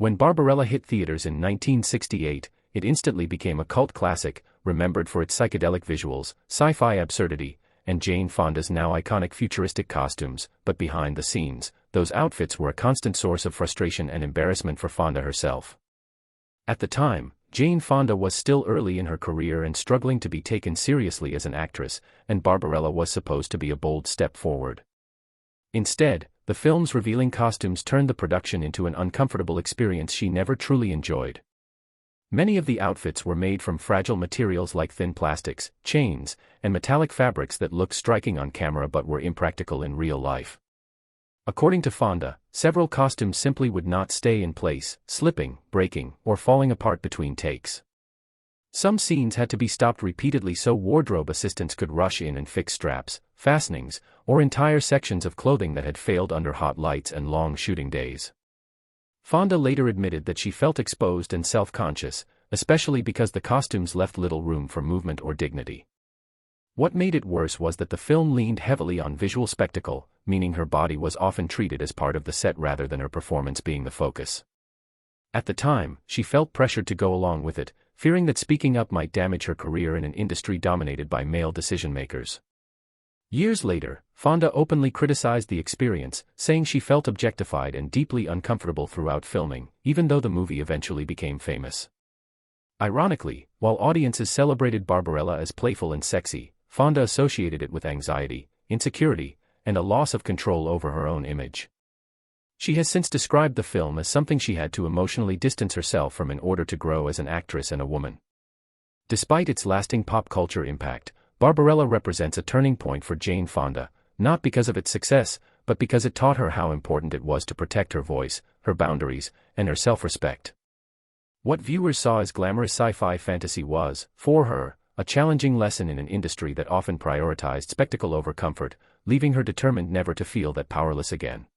When Barbarella hit theaters in 1968, it instantly became a cult classic, remembered for its psychedelic visuals, sci-fi absurdity, and Jane Fonda's now iconic futuristic costumes, but behind the scenes, those outfits were a constant source of frustration and embarrassment for Fonda herself. At the time, Jane Fonda was still early in her career and struggling to be taken seriously as an actress, and Barbarella was supposed to be a bold step forward. Instead, the film's revealing costumes turned the production into an uncomfortable experience she never truly enjoyed. Many of the outfits were made from fragile materials like thin plastics, chains, and metallic fabrics that looked striking on camera but were impractical in real life. According to Fonda, several costumes simply would not stay in place, slipping, breaking, or falling apart between takes. Some scenes had to be stopped repeatedly so wardrobe assistants could rush in and fix straps, fastenings, or entire sections of clothing that had failed under hot lights and long shooting days. Fonda later admitted that she felt exposed and self-conscious, especially because the costumes left little room for movement or dignity. What made it worse was that the film leaned heavily on visual spectacle, meaning her body was often treated as part of the set rather than her performance being the focus. At the time, she felt pressured to go along with it, fearing that speaking up might damage her career in an industry dominated by male decision-makers. Years later, Fonda openly criticized the experience, saying she felt objectified and deeply uncomfortable throughout filming, even though the movie eventually became famous. Ironically, while audiences celebrated Barbarella as playful and sexy, Fonda associated it with anxiety, insecurity, and a loss of control over her own image. She has since described the film as something she had to emotionally distance herself from in order to grow as an actress and a woman. Despite its lasting pop culture impact, Barbarella represents a turning point for Jane Fonda, not because of its success, but because it taught her how important it was to protect her voice, her boundaries, and her self-respect. What viewers saw as glamorous sci-fi fantasy was, for her, a challenging lesson in an industry that often prioritized spectacle over comfort, leaving her determined never to feel that powerless again.